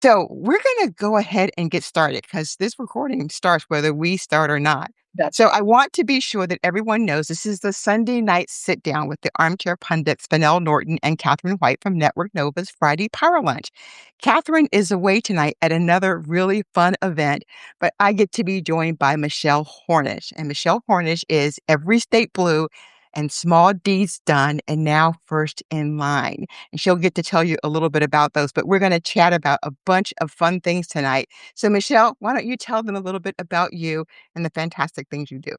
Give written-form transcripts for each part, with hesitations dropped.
So we're going to go ahead and get started because this recording starts whether we start or not. That's So right. I want to be sure that everyone knows this is the Sunday night sit down with the armchair pundits Fennell Norton and Catherine White from Network Nova's Friday Power Lunch. Catherine is away tonight at another really fun event, but I get to be joined by Michelle Hornish. And Michelle Hornish is Every State Blue and Small Deeds Done and now First in Line. And she'll get to tell you a little bit about those, but we're going to chat about a bunch of fun things tonight. So, Michelle, why don't you tell them a little bit about you and the fantastic things you do?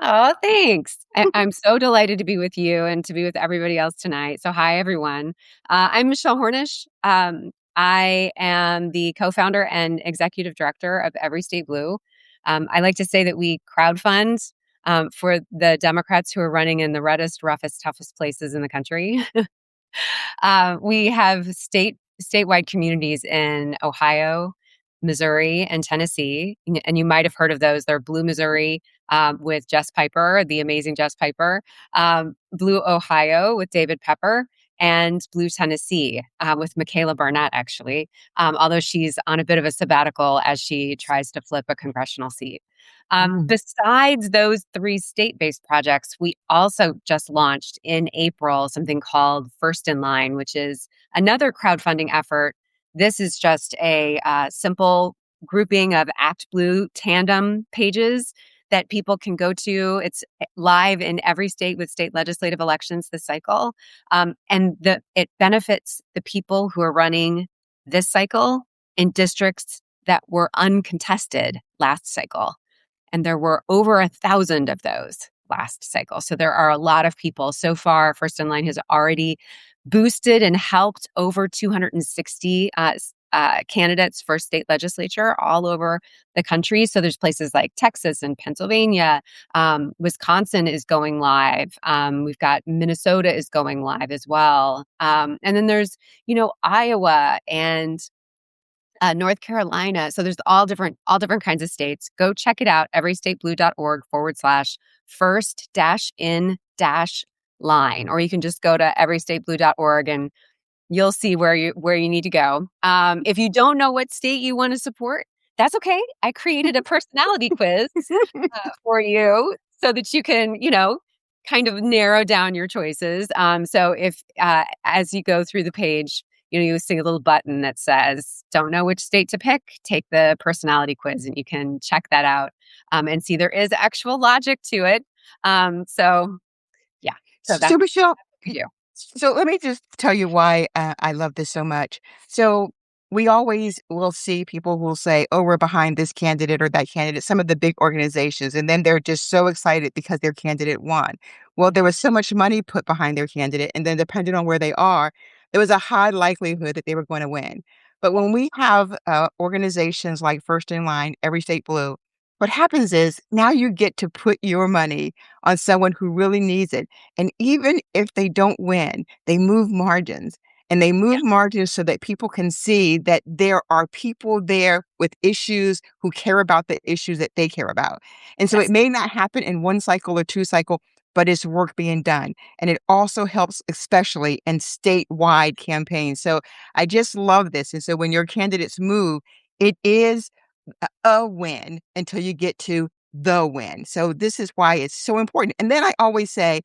Oh, thanks. I'm so delighted to be with you and to be with everybody else tonight. So, hi, everyone. I'm Michelle Hornish. I am the co founder and executive director of Every State Blue. I like to say that we crowdfund for the Democrats who are running in the reddest, roughest, toughest places in the country. We have statewide communities in Ohio, Missouri, and Tennessee, and you might have heard of those. They're Blue Missouri with Jess Piper, the amazing Jess Piper, Blue Ohio with David Pepper, and Blue Tennessee with Michaela Barnett, actually, although she's on a bit of a sabbatical as she tries to flip a congressional seat. Mm. Besides those three state based projects, we also just launched in April something called First in Line, which is another crowdfunding effort. This is just a simple grouping of Act Blue tandem pages that people can go to. It's live in every state with state legislative elections this cycle. It benefits the people who are running this cycle in districts that were uncontested last cycle. And there were over 1,000 of those last cycle. So there are a lot of people. So far, First in Line has already boosted and helped over 260 candidates for state legislature all over the country. So there's places like Texas and Pennsylvania. Wisconsin is going live. We've got Minnesota is going live as well. And then there's, Iowa and North Carolina. So there's all different kinds of states. Go check it out, everystateblu.org/first dash in dash line, or you can just go to everystateblu.org and you'll see where you need to go. If you don't know what state you want to support, that's okay. I created a personality quiz for you so that you can, kind of narrow down your choices. So if as you go through the page, you see a little button that says, don't know which state to pick, take the personality quiz and you can check that out and see there is actual logic to it. So yeah, so So, that's Michelle, what we do. so let me just tell you why I love this so much. So we always will see people who will say, "Oh, we're behind this candidate or that candidate." Some of the big organizations, and then they're just so excited because their candidate won. Well, there was so much money put behind their candidate, and then depending on where they are, there was a high likelihood that they were going to win. But when we have organizations like First in Line, Every State Blue, what happens is now you get to put your money on someone who really needs it, and even if they don't win, they move margins. And they Yeah. move margins so that people can see that there are people there with issues who care about the issues that they care about. And so it Yes. may not happen in one cycle or two cycle, but it's work being done. And it also helps, especially in statewide campaigns. So I just love this. And so when your candidates move, it is a win until you get to the win. So this is why it's so important. And then I always say,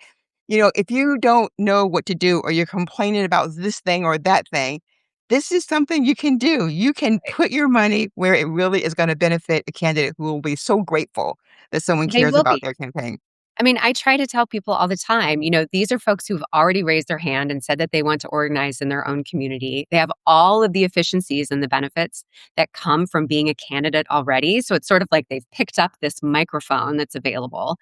if you don't know what to do or you're complaining about this thing or that thing, this is something you can do. You can Right. put your money where it really is going to benefit a candidate who will be so grateful that someone They cares will about be. their campaign. I mean, I try to tell people all the time, these are folks who've already raised their hand and said that they want to organize in their own community. They have all of the efficiencies and the benefits that come from being a candidate already. So it's sort of like they've picked up this microphone that's available.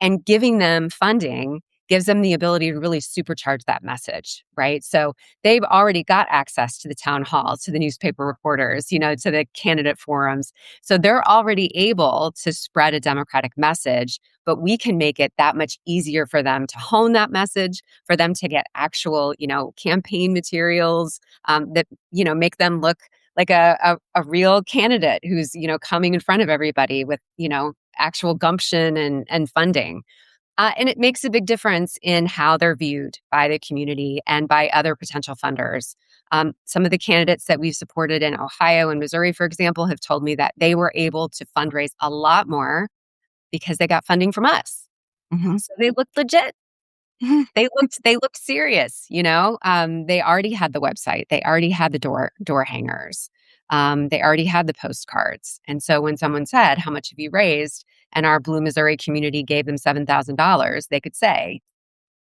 And giving them funding gives them the ability to really supercharge that message, right? So they've already got access to the town halls, to the newspaper reporters, to the candidate forums. So they're already able to spread a Democratic message, but we can make it that much easier for them to hone that message, for them to get actual, campaign materials that, make them look like a real candidate who's, coming in front of everybody with, actual gumption and funding. And it makes a big difference in how they're viewed by the community and by other potential funders. Some of the candidates that we've supported in Ohio and Missouri, for example, have told me that they were able to fundraise a lot more because they got funding from us. Mhm. So they looked legit. They looked serious, you know? They already had the website. They already had the door hangers. They already had the postcards. And so when someone said, "How much have you raised?" and our Blue Missouri community gave them $7,000, they could say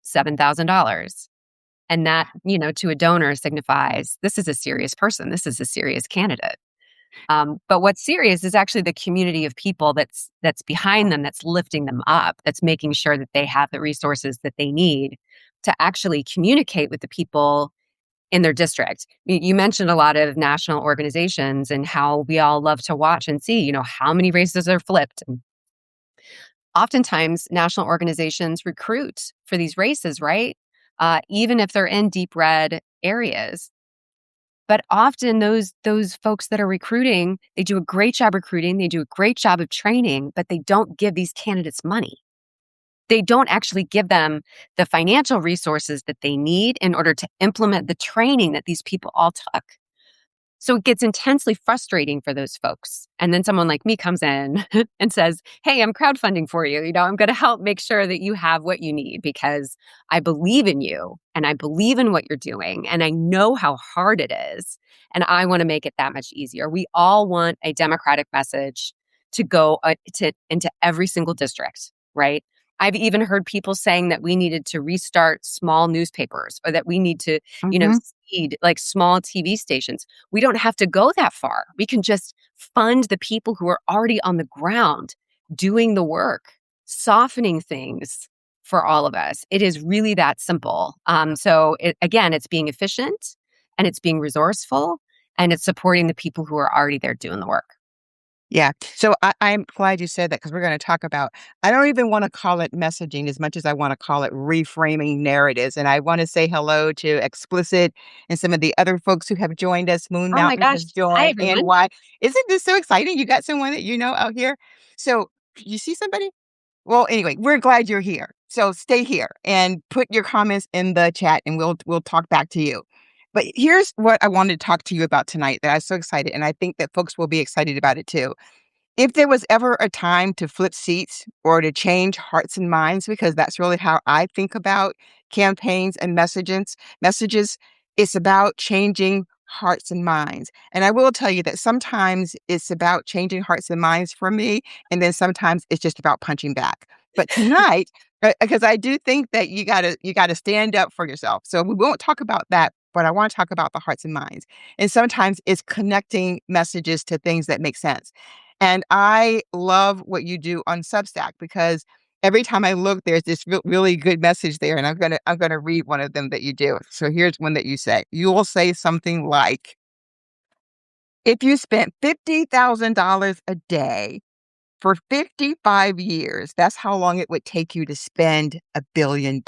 $7,000. And that, to a donor signifies this is a serious person. This is a serious candidate. But what's serious is actually the community of people that's behind them, that's lifting them up, that's making sure that they have the resources that they need to actually communicate with the people in their district. You mentioned a lot of national organizations and how we all love to watch and see, how many races are flipped. And oftentimes, national organizations recruit for these races, right? Even if they're in deep red areas. But often those folks that are recruiting, they do a great job recruiting, they do a great job of training, but they don't give these candidates money. They don't actually give them the financial resources that they need in order to implement the training that these people all took. So it gets intensely frustrating for those folks. And then someone like me comes in and says, "Hey, I'm crowdfunding for you. I'm going to help make sure that you have what you need because I believe in you and I believe in what you're doing and I know how hard it is. And I want to make it that much easier." We all want a democratic message to go into every single district, right? I've even heard people saying that we needed to restart small newspapers or that we need to, Mhm. seed like small TV stations. We don't have to go that far. We can just fund the people who are already on the ground doing the work, softening things for all of us. It is really that simple. Again, it's being efficient and it's being resourceful and it's supporting the people who are already there doing the work. Yeah. So I'm glad you said that because we're going to talk about, I don't even want to call it messaging as much as I want to call it reframing narratives. And I want to say hello to Explicit and some of the other folks who have joined us. Moon Oh my Mountain gosh. has Hi, joined. And everyone. why? Isn't this so exciting? You got someone that you know out here. So you see somebody? Well, anyway, we're glad you're here. So stay here and put your comments in the chat and we'll talk back to you. But here's what I wanted to talk to you about tonight that I'm so excited and I think that folks will be excited about it too. If there was ever a time to flip seats or to change hearts and minds, because that's really how I think about campaigns and messages, it's about changing hearts and minds. And I will tell you that sometimes it's about changing hearts and minds for me, and then sometimes it's just about punching back. But tonight, because I do think that you gotta stand up for yourself. So we won't talk about that, but I want to talk about the hearts and minds. And sometimes it's connecting messages to things that make sense. And I love what you do on Substack because every time I look, there's this really good message there, and I'm gonna read one of them that you do. So here's one that you say. You will say something like, "If you spent $50,000 a day for 55 years, that's how long it would take you to spend $1 billion."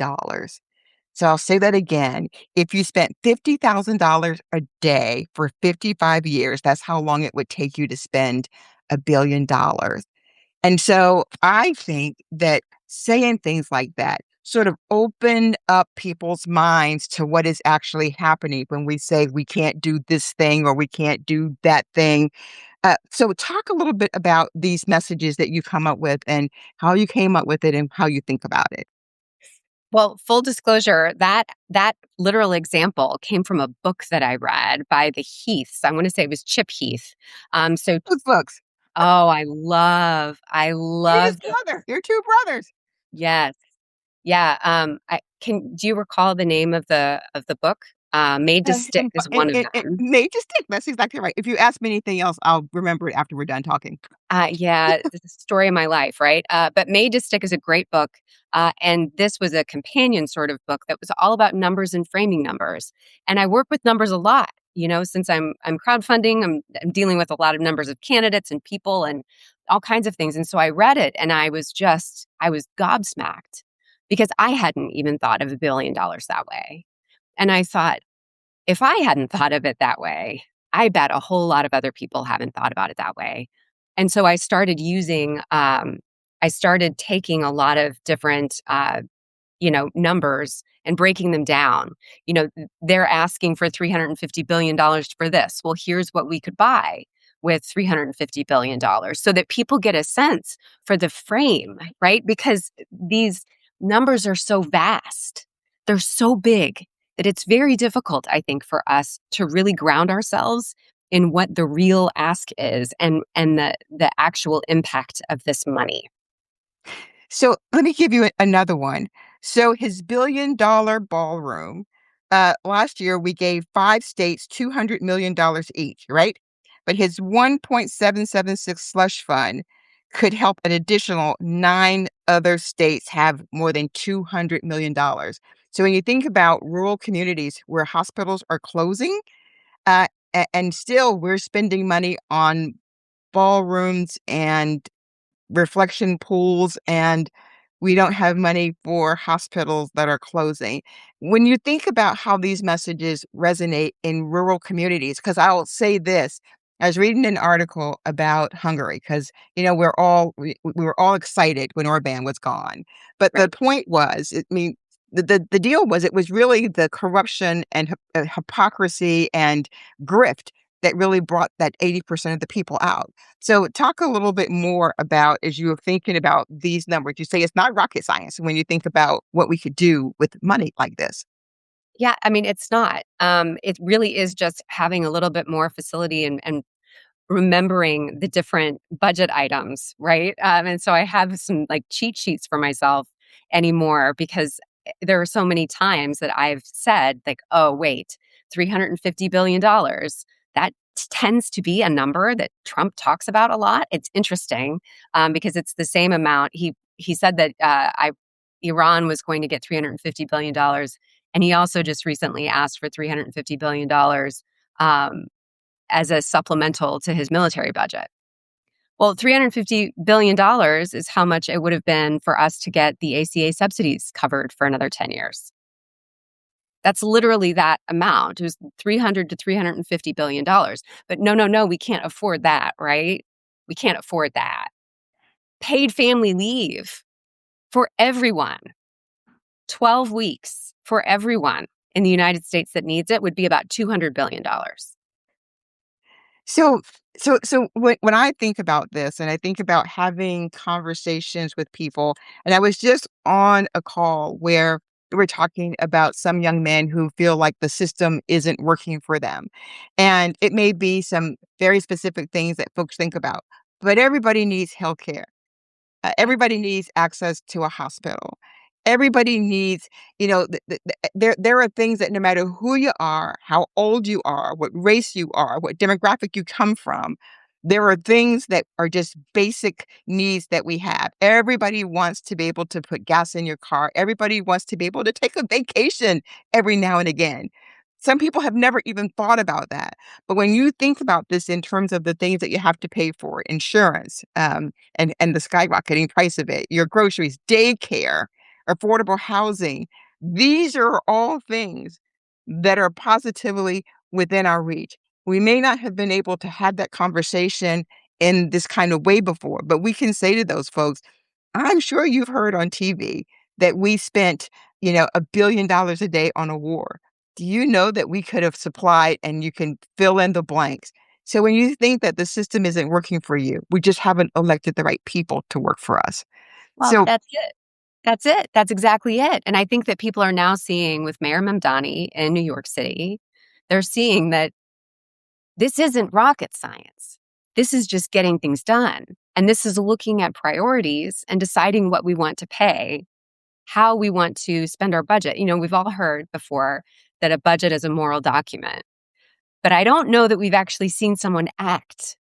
So I'll say that again. If you spent $50,000 a day for 55 years, that's how long it would take you to spend $1 billion. And so I think that saying things like that sort of open up people's minds to what is actually happening when we say we can't do this thing or we can't do that thing. So talk a little bit about these messages that you come up with and how you came up with it and how you think about it. Well, full disclosure, that literal example came from a book that I read by the Heaths. I want to say it was Chip Heath. So Those books. oh, I You're his love brother. You're two brothers. yes. Yeah, do you recall the name of the book? Made to Stick is one of And them. made to stick. That's exactly right. If you ask me anything else, I'll remember it after we're done talking. Yeah, it's the story of my life, right? But Made to Stick is a great book. And this was a companion sort of book that was all about numbers and framing numbers. And I work with numbers a lot, since I'm crowdfunding, I'm dealing with a lot of numbers of candidates and people and all kinds of things. And so I read it and I was gobsmacked because I hadn't even thought of $1 billion that way. And I thought, if I hadn't thought of it that way, I bet a whole lot of other people haven't thought about it that way. And so I started taking a lot of different numbers and breaking them down. They're asking for $350 billion for this. Well, here's what we could buy with $350 billion so that people get a sense for the frame, right? Because these numbers are so vast, they're so big that it's very difficult, I think, for us to really ground ourselves in what the real ask is and the actual impact of this money. So let me give you another one. So his $1 billion ballroom, last year we gave 5 states $200 million each, right? But his 1.776 slush fund could help an additional 9 other states have more than $200 million. So when you think about rural communities where hospitals are closing, and still we're spending money on ballrooms and reflection pools, and we don't have money for hospitals that are closing. When you think about how these messages resonate in rural communities, because I'll say this, I was reading an article about Hungary because we were all excited when Orban was gone, but the Right. point was, I mean, the deal was it was really the corruption and hypocrisy and grift that really brought that 80% of the people out. So talk a little bit more about as you were thinking about these numbers. You say it's not rocket science when you think about what we could do with money like this. Yeah, I mean, it's not. It really is just having a little bit more facility and remembering the different budget items, right? And so I have some like cheat sheets for myself anymore because there are so many times that I've said, like, oh, wait, $350 billion. That tends to be a number that Trump talks about a lot. It's interesting because it's the same amount. He said that Iran was going to get $350 billion. And he also just recently asked for $350 billion as a supplemental to his military budget. Well, $350 billion is how much it would have been for us to get the ACA subsidies covered for another 10 years. That's literally that amount. It was 300 to $350 billion. But no, no, no, we can't afford that, right? We can't afford that. Paid family leave for everyone, 12 weeks for everyone in the United States that needs it would be about $200 billion. So so when I think about this and I think about having conversations with people, and I was just on a call where we were talking about some young men who feel like the system isn't working for them. And it may be some very specific things that folks think about, but everybody needs healthcare. Everybody needs access to a hospital. Everybody needs, there are things that no matter who you are, how old you are, what race you are, what demographic you come from, there are things that are just basic needs that we have. Everybody wants to be able to put gas in your car. Everybody wants to be able to take a vacation every now and again. Some people have never even thought about that. But when you think about this in terms of the things that you have to pay for, insurance, and the skyrocketing price of it, your groceries, daycare, affordable housing. These are all things that are positively within our reach. We may not have been able to have that conversation in this kind of way before, but we can say to those folks, I'm sure you've heard on TV that we spent, $1 billion a day on a war. Do you know that we could have supplied, and you can fill in the blanks? So when you think that the system isn't working for you, we just haven't elected the right people to work for us. Well, So that's it. That's it. That's exactly it. And I think that people are now seeing with Mayor Mamdani in New York City, they're seeing that this isn't rocket science. This is just getting things done. And this is looking at priorities and deciding what we want to pay, how we want to spend our budget. We've all heard before that a budget is a moral document, but I don't know that we've actually seen someone act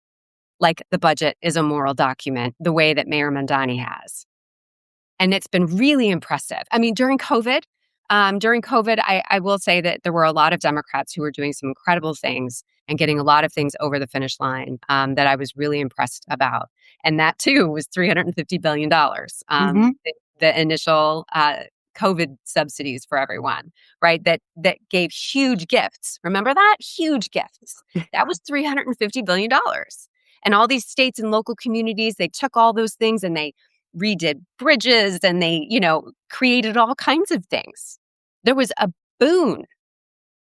like the budget is a moral document the way that Mayor Mamdani has. And it's been really impressive. I mean, during COVID, I will say that there were a lot of Democrats who were doing some incredible things and getting a lot of things over the finish line that I was really impressed about. And that too was $350 billion. mhm. The initial COVID subsidies for everyone, right? That gave huge gifts. Remember that? Huge gifts. That was $350 billion. And all these states and local communities, they took all those things and they redid bridges and they, created all kinds of things. There was a boon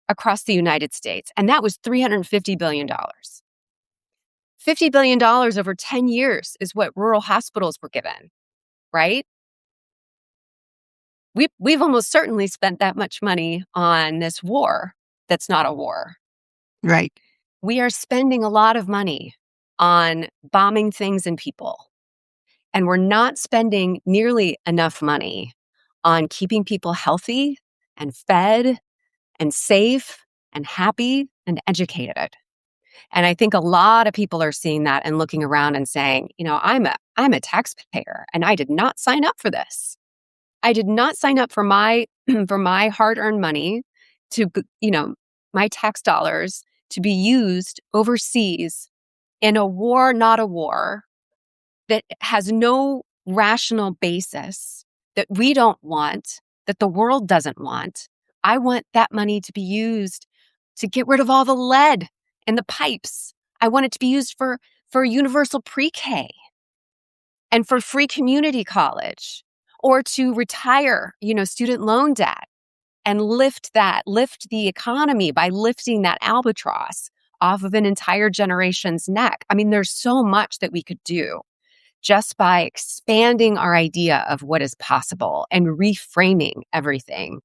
across the United States, and that was $350 billion. $50 billion over 10 years is what rural hospitals were given, right? We've almost certainly spent that much money on this war that's not a war. Right. We are spending a lot of money on bombing things and people, and we're not spending nearly enough money on keeping people healthy and fed and safe and happy and educated. And I think a lot of people are seeing that and looking around and saying, I'm a taxpayer and I did not sign up for this. I did not sign up for my for my hard-earned money to, my tax dollars to be used overseas in a war, not a war, that has no rational basis, that we don't want, that the world doesn't want. I want that money to be used to get rid of all the lead in the pipes. I want it to be used for universal pre-K and for free community college, or to retire, student loan debt and lift the economy by lifting that albatross off of an entire generation's neck. I mean, there's so much that we could do just by expanding our idea of what is possible and reframing everything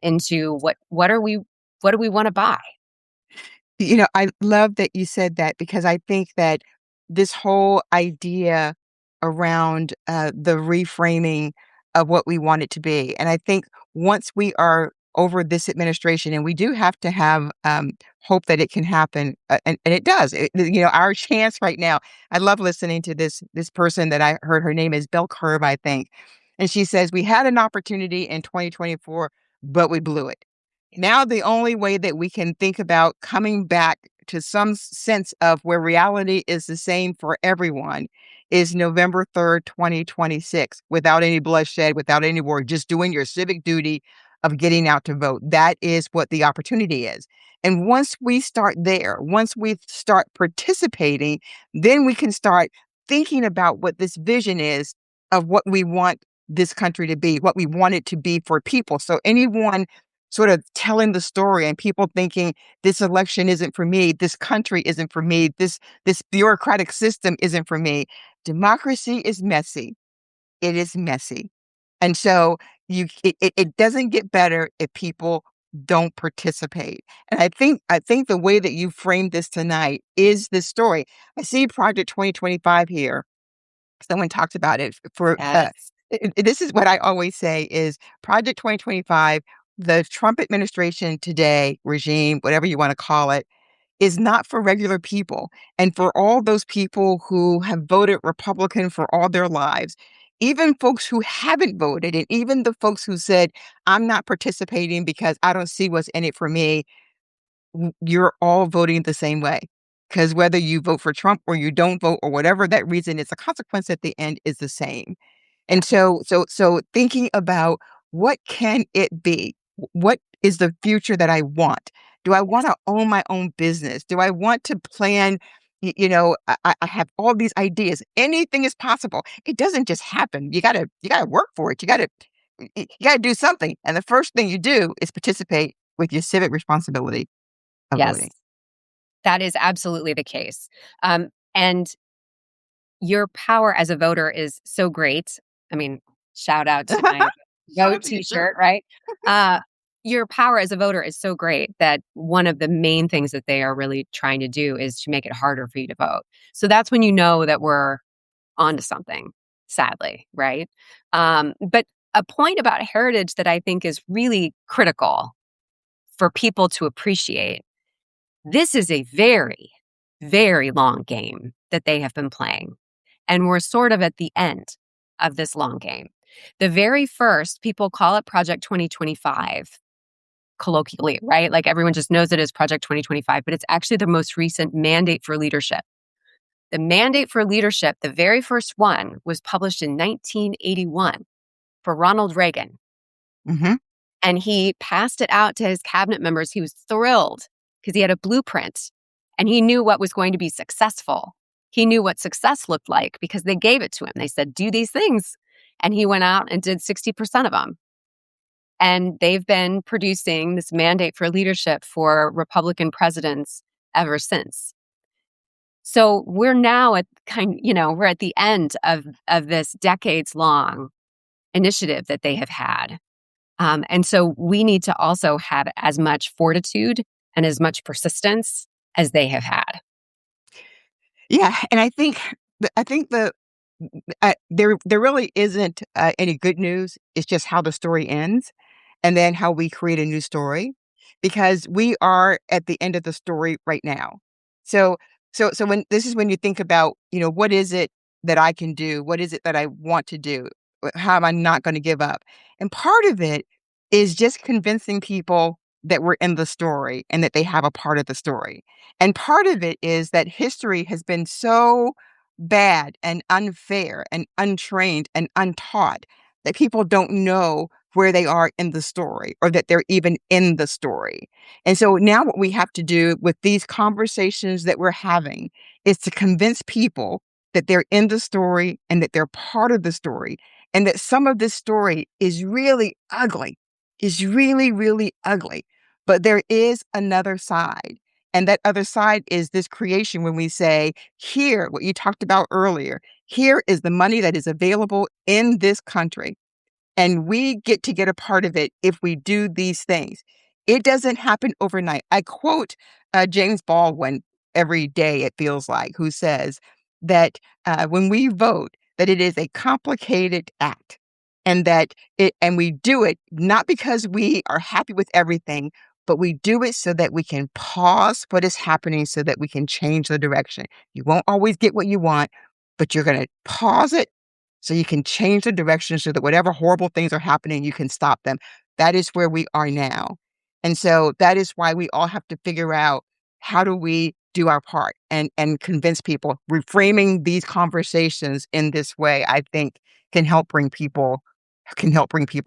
into what do we want to buy? I love that you said that because I think that this whole idea around the reframing of what we want it to be. And I think once we are over this administration, and we do have to have hope that it can happen, and it does. Our chance right now. I love listening to this person that I heard. Her name is Bell Curve, I think, and she says we had an opportunity in 2024, but we blew it. Now the only way that we can think about coming back to some sense of where reality is the same for everyone is November 3rd, 2026, without any bloodshed, without any war, just doing your civic duty of getting out to vote. That is what the opportunity is. And once we start there, once we start participating, then we can start thinking about what this vision is of what we want this country to be, what we want it to be for people. So anyone sort of telling the story and people thinking this election isn't for me, this country isn't for me, this bureaucratic system isn't for me. Democracy is messy. It is messy. And so it doesn't get better if people don't participate. And I think the way that you framed this tonight is this story. I see Project 2025 here. Someone talked about it for Yes. this is what I always say is Project 2025, the Trump administration today, regime, whatever you want to call it, is not for regular people. And for all those people who have voted Republican for all their lives, even folks who haven't voted, and even the folks who said, I'm not participating because I don't see what's in it for me, you're all voting the same way. Because whether you vote for Trump or you don't vote or whatever that reason is, the consequence at the end is the same. And so thinking about what can it be? What is the future that I want? Do I want to own my own business? Do I want to plan? I have all these ideas. Anything is possible. It doesn't just happen. You gotta work for it. You gotta do something. And the first thing you do is participate with your civic responsibility of Yes, voting. that is absolutely the case. And your power as a voter is so great. I mean, shout out to my Shout vote out to you, sure. t-shirt, right? Uh, your power as a voter is so great that one of the main things that they are really trying to do is to make it harder for you to vote. So that's when you know that we're onto something, sadly, right? But a point about heritage that I think is really critical for people to appreciate, this is a very, very long game that they have been playing. And we're sort of at the end of this long game. The very first, people call it Project 2025 colloquially, right? Like everyone just knows it as Project 2025, but it's actually the most recent mandate for leadership. The mandate for leadership, the very first one, was published in 1981 for Ronald Reagan. Hmm. And he passed it out to his cabinet members. He was thrilled because he had a blueprint and he knew what was going to be successful. He knew what success looked like because they gave it to him. They said, do these things. And he went out and did 60% of them. And they've been producing this mandate for leadership for Republican presidents ever since. So we're now we're at the end of this decades long initiative that they have had. And so we need to also have as much fortitude and as much persistence as they have had. Yeah, and I think there really isn't, any good news. It's just how the story ends, and then how we create a new story, because we are at the end of the story right now. So so when this is when you think about, what is it that I can do? What is it that I want to do? How am I not gonna give up? And part of it is just convincing people that we're in the story and that they have a part of the story. And part of it is that history has been so bad and unfair and untrained and untaught that people don't know where they are in the story or that they're even in the story. And so now what we have to do with these conversations that we're having is to convince people that they're in the story and that they're part of the story and that some of this story is really ugly, is really, really ugly. But there is another side. And that other side is this creation when we say, here, what you talked about earlier, here is the money that is available in this country. And we get to get a part of it if we do these things. It doesn't happen overnight. I quote James Baldwin every day, it feels like, who says that when we vote, that it is a complicated act and and we do it not because we are happy with everything, but we do it so that we can pause what is happening so that we can change the direction. You won't always get what you want, but you're going to pause it so you can change the direction so that whatever horrible things are happening, you can stop them. That is where we are now. And so that is why we all have to figure out how do we do our part and convince people. Reframing these conversations in this way, I think can help bring people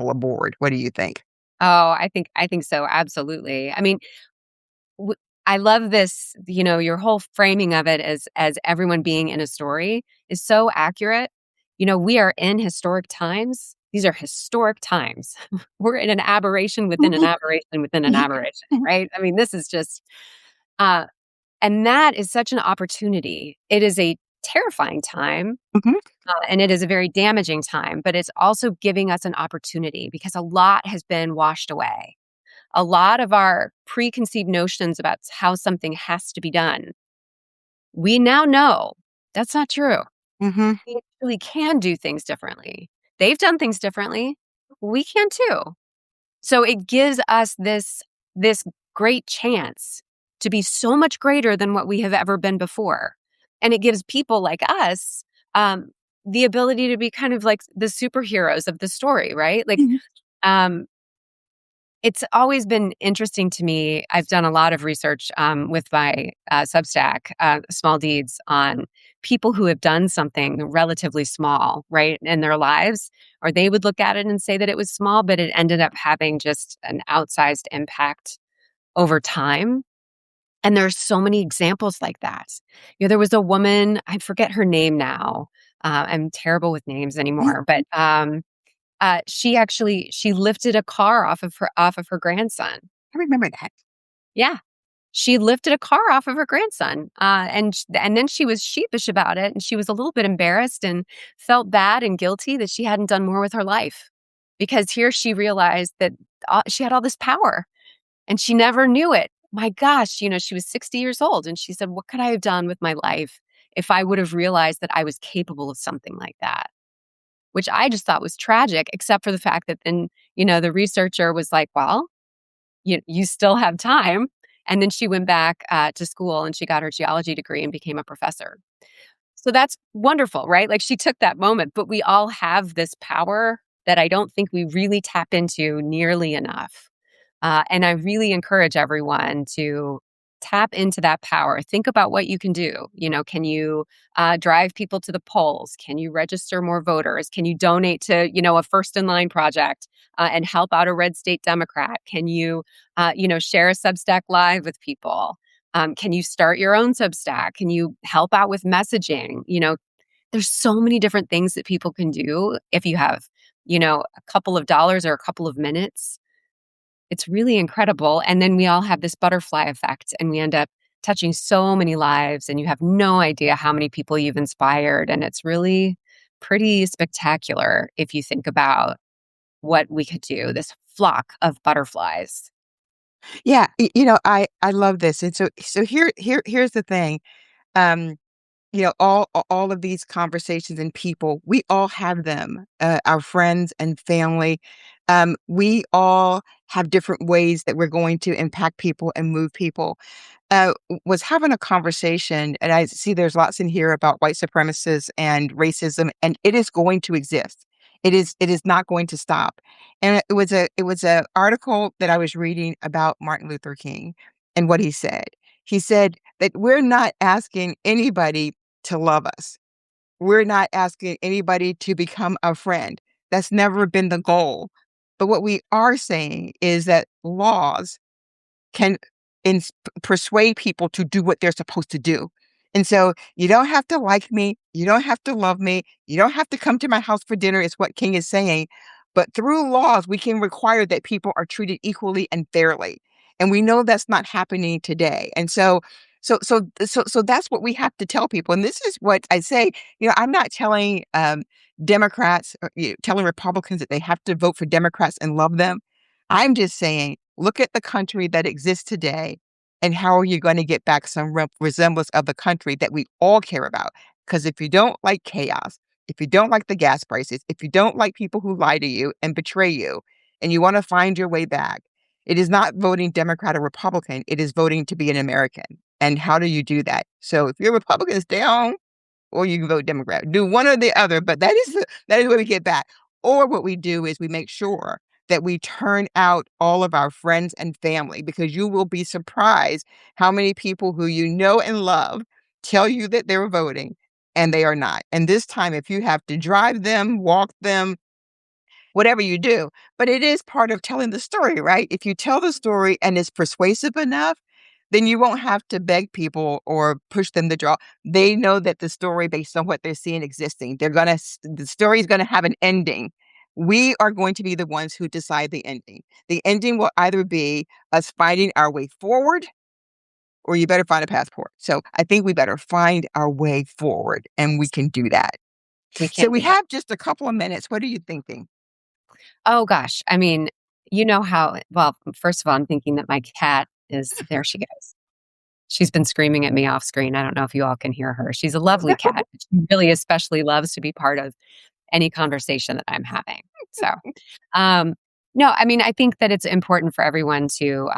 aboard. What do you think? Oh, I think so, absolutely. I mean, w I love this, your whole framing of it as everyone being in a story is so accurate. We are in historic times. These are historic times. We're in an aberration within an Mhm. aberration within an Mhm. aberration, right? I mean, this is just, uh and that is such an opportunity. It is a terrifying time, Mhm. and it is a very damaging time, but it's also giving us an opportunity because a lot has been washed away. A lot of our preconceived notions about how something has to be done, we now know that's not true. Mhm. We actually can do things differently. They've done things differently. We can too. So it gives us this great chance to be so much greater than what we have ever been before. And it gives people like us um, the ability to be kind of like the superheroes of the story, right? Like, Mhm. um, it's always been interesting to me. I've done a lot of research with my Substack, Small Deeds, on people who have done something relatively small, right, in their lives, or they would look at it and say that it was small, but it ended up having just an outsized impact over time. And there's so many examples like that. There was a woman, I forget her name now. I'm terrible with names Mhm. anymore, but she lifted a car off of her grandson. I remember that. Yeah, she lifted a car off of her grandson, and then she was sheepish about it, and she was a little bit embarrassed and felt bad and guilty that she hadn't done more with her life, because here she realized that she had all this power, and she never knew it. My gosh, she was 60 years old, and she said, "What could I have done with my life if I would have realized that I was capable of something like that?" Which I just thought was tragic, except for the fact that then, the researcher was like, "Well, you still have time." And then she went back to school and she got her geology degree and became a professor. So that's wonderful, right? Like she took that moment, but we all have this power that I don't think we really tap into nearly enough. And I really encourage everyone to tap into that power. Think about what you can do. Can you drive people to the polls? Can you register more voters? Can you donate to, a first in line project and help out a red state Democrat? Can you, share a Substack live with people? Can you start your own Substack? Can you help out with messaging? There's so many different things that people can do if you have, a couple of dollars or a couple of minutes. It's really incredible. And then we all have this butterfly effect and we end up touching so many lives and you have no idea how many people you've inspired. And it's really pretty spectacular if you think about what we could do, this flock of butterflies. Yeah, I love this, and so here's the thing, um all of these conversations and people, we all have them, our friends and family. We all have different ways that we're going to impact people and move people. Was having a conversation, and I see there's lots in here about white supremacists and racism, and it is going to exist. It is not going to stop. And it was a article that I was reading about Martin Luther King and what he said. He said that we're not asking anybody to love us. We're not asking anybody to become a friend. That's never been the goal. But what we are saying is that laws can persuade people to do what they're supposed to do. And so you don't have to like me. You don't have to love me. You don't have to come to my house for dinner, is what King is saying. But through laws, we can require that people are treated equally and fairly. And we know that's not happening today. And so that's what we have to tell people. And this is what I say, I'm not telling Democrats, or, telling Republicans that they have to vote for Democrats and love them. I'm just saying, look at the country that exists today, and how are you going to get back some resemblance of the country that we all care about? Because if you don't like chaos, if you don't like the gas prices, if you don't like people who lie to you and betray you, and you want to find your way back, it is not voting Democrat or Republican. It is voting to be an American. And how do you do that? So if you're Republican, stay home, or you can vote Democrat. Do one or the other, but that is where we get back. Or what we do is we make sure that we turn out all of our friends and family, because you will be surprised how many people who you know and love tell you that they're voting and they are not. And this time, if you have to drive them, walk them, whatever you do. But it is part of telling the story, right? If you tell the story and it's persuasive enough, then you won't have to beg people or push them to draw. They know that the story, based on what they're seeing existing, the story is gonna have an ending. We are going to be the ones who decide the ending. The ending will either be us finding our way forward, or you better find a passport. So I think we better find our way forward, and we can do that. We So can't we do that. have just a couple of minutes. What are you thinking? Oh gosh. I mean, well, first of all, I'm thinking that my cat is there she goes. She's been screaming at me off screen. I don't know if you all can hear her. She's a lovely cat. She really especially loves to be part of any conversation that I'm having. So, um, no, I mean, I think that it's important for everyone to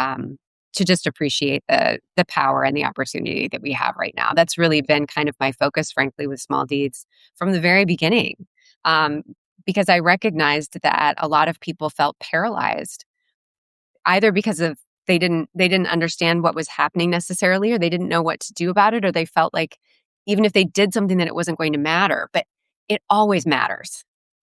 just appreciate the power and the opportunity that we have right now. That's really been kind of my focus, frankly, with Small Deeds from the very beginning, um, because I recognized that a lot of people felt paralyzed either because of they didn't understand what was happening necessarily, or they didn't know what to do about it, or they felt like even if they did something that it wasn't going to matter. But it always matters.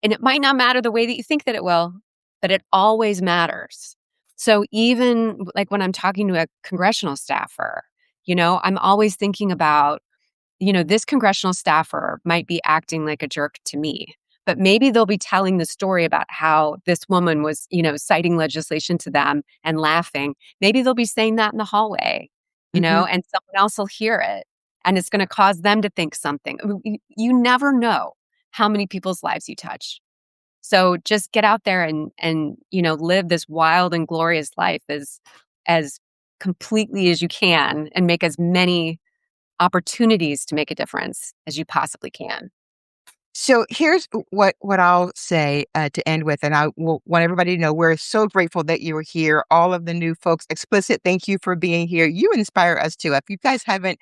And it might not matter the way that you think that it will, but it always matters. So even like when I'm talking to a congressional staffer, I'm always thinking about, this congressional staffer might be acting like a jerk to me, but maybe they'll be telling the story about how this woman was, citing legislation to them and laughing. Maybe they'll be saying that in the hallway, Mhm. and someone else will hear it and it's going to cause them to think something. You never know how many people's lives you touch. So just get out there and live this wild and glorious life as completely as you can and make as many opportunities to make a difference as you possibly can. So here's what I'll say, to end with, and I will want everybody to know we're so grateful that you were here. All of the new folks, Explicit, thank you for being here. You inspire us too. If you guys haven't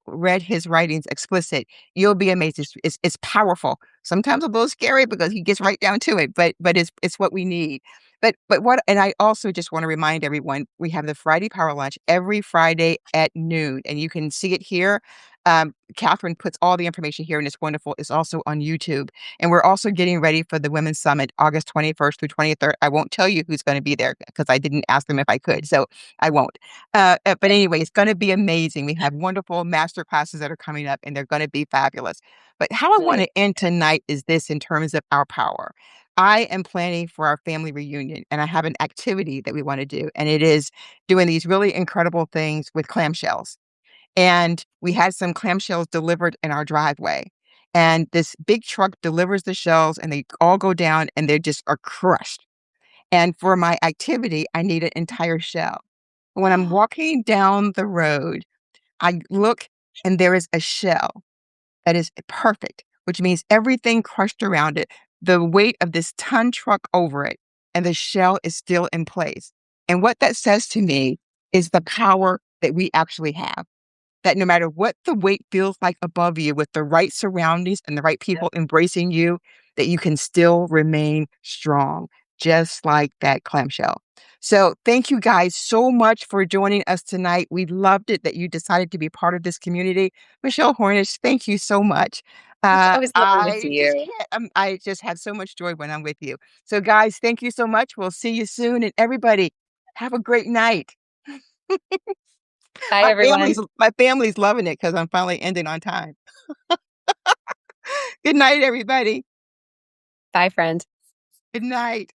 read his writings, Explicit, you'll be amazed. It's powerful. Sometimes a little scary because he gets right down to it, but it's what we need. But what, and I also just want to remind everyone, we have the Friday Power Lunch every Friday at noon, and you can see it here. Catherine puts all the information here, and it's wonderful. It's also on YouTube. And we're also getting ready for the Women's Summit, August 21st through 23rd. I won't tell you who's going to be there because I didn't ask them if I could, so I won't. But anyway, it's going to be amazing. We have wonderful master classes that are coming up, and they're going to be fabulous. But how I want Nice. to end tonight is this in terms of our power. I am planning for our family reunion, and I have an activity that we want to do, and it is doing these really incredible things with clamshells. And we had some clamshells delivered in our driveway. And this big truck delivers the shells, and they all go down, and they just are crushed. And for my activity, I need an entire shell. When I'm walking down the road, I look and there is a shell that is perfect, which means everything crushed around it, the weight of this ton truck over it, and the shell is still in place. And what that says to me is the power that we actually have, that no matter what the weight feels like above you, with the right surroundings and the right Yep. people embracing you, that you can still remain strong, just like that clamshell. So, thank you guys so much for joining us tonight. We loved it that you decided to be part of this community. Michelle Hornish, thank you so much. It's always lovely to see you. I just have so much joy when I'm with you. So, guys, thank you so much. We'll see you soon, and everybody, have a great night. Bye, My everyone. family's loving it because 'cause I'm finally ending on time. Good night, everybody. Bye, friend. Good night.